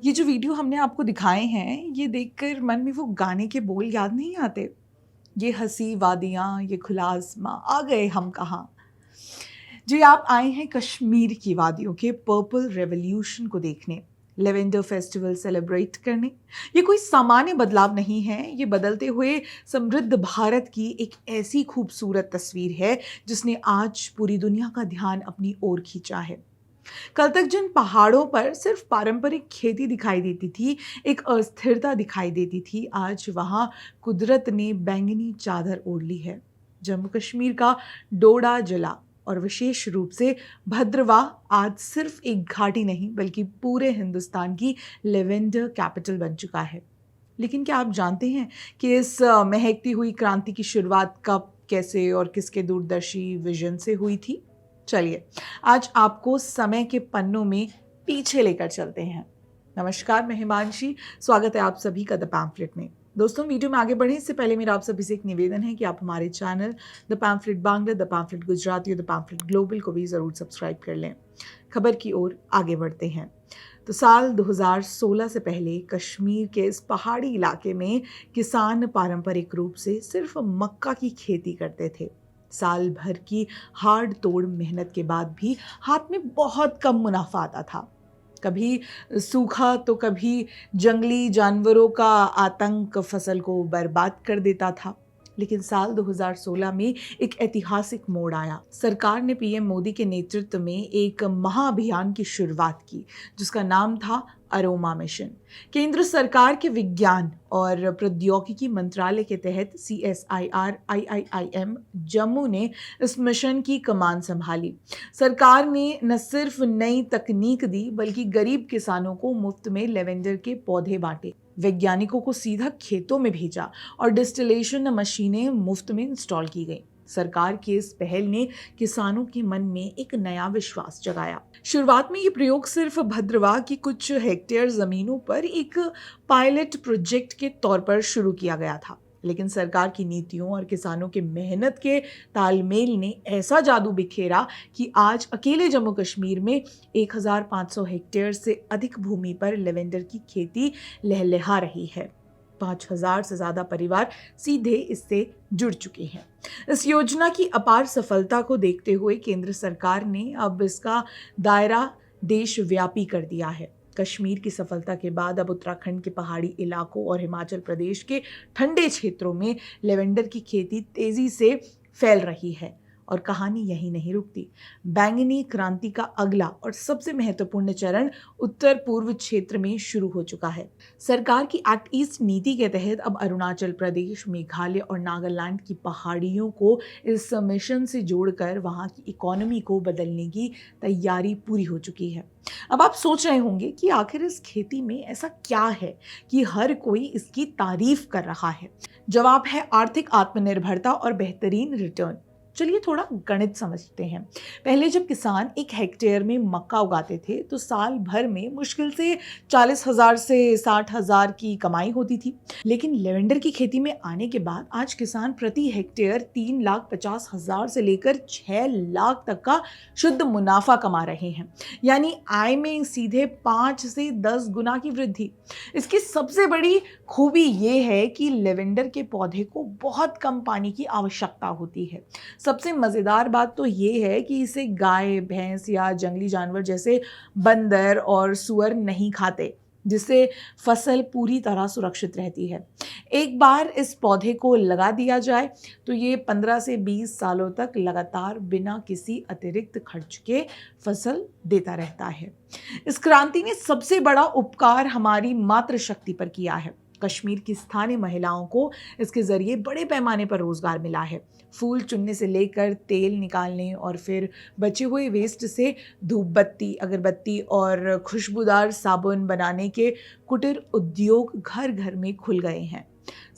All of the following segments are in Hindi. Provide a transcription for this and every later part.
ये जो वीडियो हमने आपको दिखाए हैं, ये देखकर मन में वो गाने के बोल याद नहीं आते? ये हँसी वादियाँ, ये खुला आसमां, आ गए हम कहाँ। जी, आप आए हैं कश्मीर की वादियों के पर्पल रेवोल्यूशन को देखने, लेवेंडर फेस्टिवल सेलिब्रेट करने। ये कोई सामान्य बदलाव नहीं है, ये बदलते हुए समृद्ध भारत की एक ऐसी खूबसूरत तस्वीर है, जिसने आज पूरी दुनिया का ध्यान अपनी ओर खींचा है। कल तक जिन पहाड़ों पर सिर्फ पारंपरिक खेती दिखाई देती थी, एक अस्थिरता दिखाई देती थी, आज वहां कुदरत ने बैंगनी चादर ओढ़ ली है। जम्मू कश्मीर का डोडा जिला और विशेष रूप से भद्रवाह आज सिर्फ एक घाटी नहीं बल्कि पूरे हिंदुस्तान की लेवेंडर कैपिटल बन चुका है। लेकिन क्या आप जानते हैं कि इस महकती हुई क्रांति की शुरुआत कब, कैसे और किसके दूरदर्शी विजन से हुई थी? चलिए, आज आपको समय के पन्नों में पीछे लेकर चलते हैं। नमस्कार, मैं हिमांशी। स्वागत है आप सभी का द पैम्फलेट में। दोस्तों, वीडियो में आगे बढ़ने इससे पहले मेरा आप सभी से एक निवेदन है कि आप हमारे channel the pamphlet Bangla, the pamphlet Gujarati और द पैम्फलेट ग्लोबल को भी ज़रूर सब्सक्राइब कर लें। खबर की ओर आगे बढ़ते हैं। तो साल 2016 से पहले कश्मीर के इस पहाड़ी इलाके में किसान पारंपरिक रूप से सिर्फ मक्का की खेती करते थे। साल भर की हार्ड तोड़ मेहनत के बाद भी हाथ में बहुत कम मुनाफा आता था। कभी सूखा तो कभी जंगली जानवरों का आतंक फसल को बर्बाद कर देता था। लेकिन साल 2016 में एक ऐतिहासिक मोड़ आया। सरकार ने पीएम मोदी के नेतृत्व में एक महाअभियान की शुरुआत की, जिसका नाम था अरोमा मिशन। केंद्र सरकार के विज्ञान और प्रौद्योगिकी मंत्रालय के तहत CSIR IIIM जम्मू ने इस मिशन की कमान संभाली। सरकार ने न सिर्फ नई तकनीक दी बल्कि गरीब किसानों को मुफ्त में लेवेंडर के पौधे बांटे, वैज्ञानिकों को सीधा खेतों में भेजा और डिस्टिलेशन मशीनें मुफ्त में इंस्टॉल की गई। सरकार की इस पहल ने किसानों के मन में एक नया विश्वास जगाया। शुरुआत में ये प्रयोग सिर्फ भद्रवाह की कुछ हेक्टेयर जमीनों पर एक पायलट प्रोजेक्ट के तौर पर शुरू किया गया था। लेकिन सरकार की नीतियों और किसानों के मेहनत के तालमेल ने ऐसा जादू बिखेरा कि आज अकेले जम्मू कश्मीर में 1500 हेक्टेयर से अधिक भूमि पर लेवेंडर की खेती लहलहा रही है। 5000 से ज्यादा परिवार सीधे इससे जुड़ चुके हैं। इस योजना की अपार सफलता को देखते हुए केंद्र सरकार ने अब इसका दायरा देशव्यापी कर दिया है। कश्मीर की सफलता के बाद अब उत्तराखंड के पहाड़ी इलाकों और हिमाचल प्रदेश के ठंडे क्षेत्रों में लेवेंडर की खेती तेजी से फैल रही है। और कहानी यही नहीं रुकती। बैंगनी क्रांति का अगला और सबसे महत्वपूर्ण चरण उत्तर पूर्व क्षेत्र में शुरू हो चुका है। सरकार की एक्ट ईस्ट नीति के तहत अब अरुणाचल प्रदेश, मेघालय और नागालैंड की पहाड़ियों को इस मिशन से जोड़कर वहां की इकोनॉमी को बदलने की तैयारी पूरी हो चुकी है। अब आप सोच रहे होंगे कि आखिर इस खेती में ऐसा क्या है कि हर कोई इसकी तारीफ कर रहा है। जवाब है आर्थिक आत्मनिर्भरता और बेहतरीन रिटर्न। चलिए थोड़ा गणित समझते हैं। पहले जब किसान एक हेक्टेयर में मक्का उगाते थे तो साल भर में मुश्किल से 40,000 से 60,000 की कमाई होती थी। लेकिन लेवेंडर की खेती में आने के बाद आज किसान प्रति हेक्टेयर 3,50,000 से लेकर 6 लाख तक का शुद्ध मुनाफा कमा रहे हैं। यानी आय में सीधे 5 से 10 गुना की वृद्धि। इसकी सबसे बड़ी खूबी ये है कि लेवेंडर के पौधे को बहुत कम पानी की आवश्यकता होती है। सबसे मज़ेदार बात तो ये है कि इसे गाय, भैंस या जंगली जानवर जैसे बंदर और सूअर नहीं खाते, जिससे फसल पूरी तरह सुरक्षित रहती है। एक बार इस पौधे को लगा दिया जाए तो ये 15 से 20 सालों तक लगातार बिना किसी अतिरिक्त खर्च के फसल देता रहता है। इस क्रांति ने सबसे बड़ा उपकार हमारी मातृशक्ति पर किया है। कश्मीर की स्थानीय महिलाओं को इसके जरिए बड़े पैमाने पर रोजगार मिला है। फूल चुनने से लेकर तेल निकालने और फिर बचे हुए वेस्ट से धूप बत्ती, अगरबत्ती और खुशबूदार साबुन बनाने के कुटीर उद्योग घर घर में खुल गए हैं।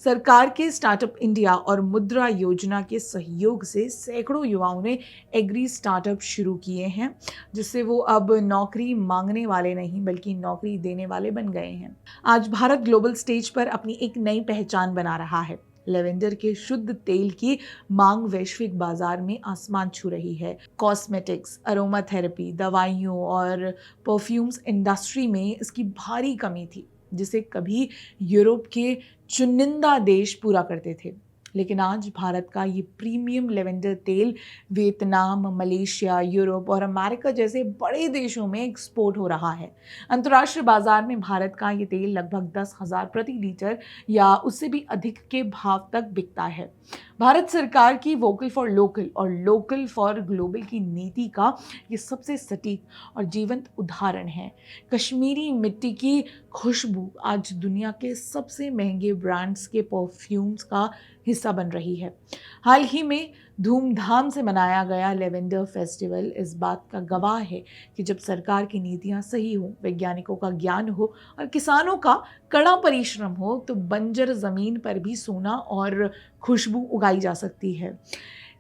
सरकार के स्टार्टअप इंडिया और मुद्रा योजना के सहयोग से सैकड़ों युवाओं ने एग्री स्टार्टअप शुरू किए हैं, जिससे वो अब नौकरी मांगने वाले नहीं बल्कि नौकरी देने वाले बन गए हैं। आज भारत ग्लोबल स्टेज पर अपनी एक नई पहचान बना रहा है। लेवेंडर के शुद्ध तेल की मांग वैश्विक बाजार में आसमान छू रही है। कॉस्मेटिक्स, अरोमा थेरेपी, दवाइयों और परफ्यूम्स इंडस्ट्री में इसकी भारी कमी थी, जिसे कभी यूरोप के चुनिंदा देश पूरा करते थे। लेकिन आज भारत का ये प्रीमियम लेवेंडर तेल वियतनाम, मलेशिया, यूरोप और अमेरिका जैसे बड़े देशों में एक्सपोर्ट हो रहा है। अंतर्राष्ट्रीय बाजार में भारत का ये तेल लगभग 10,000 प्रति लीटर या उससे भी अधिक के भाव तक बिकता है। भारत सरकार की वोकल फॉर लोकल और लोकल फॉर ग्लोबल की नीति का ये सबसे सटीक और जीवंत उदाहरण है। कश्मीरी मिट्टी की खुशबू आज दुनिया के सबसे महंगे ब्रांड्स के परफ्यूम्स का हिस्सा बन रही है। हाल ही में धूमधाम से मनाया गया लेवेंडर फेस्टिवल इस बात का गवाह है कि जब सरकार की नीतियां सही हो, वैज्ञानिकों का ज्ञान हो और किसानों का कड़ा परिश्रम हो, तो बंजर जमीन पर भी सोना और खुशबू उगाई जा सकती है।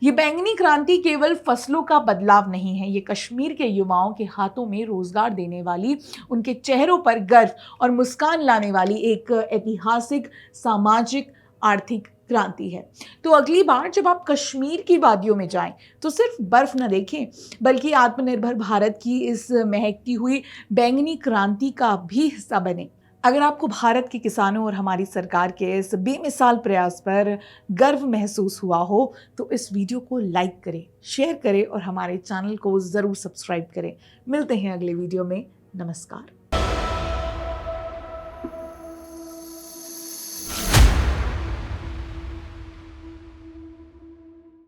ये बैंगनी क्रांति केवल फसलों का बदलाव नहीं है, ये कश्मीर के युवाओं के हाथों में रोजगार देने वाली, उनके चेहरों पर गर्व और मुस्कान लाने वाली एक ऐतिहासिक सामाजिक आर्थिक क्रांति है। तो अगली बार जब आप कश्मीर की वादियों में जाएं, तो सिर्फ बर्फ न देखें, बल्कि आत्मनिर्भर भारत की इस महकती हुई बैंगनी क्रांति का भी हिस्सा बने। अगर आपको भारत के किसानों और हमारी सरकार के इस बेमिसाल प्रयास पर गर्व महसूस हुआ हो, तो इस वीडियो को लाइक करें, शेयर करें और हमारे चैनल को ज़रूर सब्सक्राइब करें। मिलते हैं अगले वीडियो में। नमस्कार।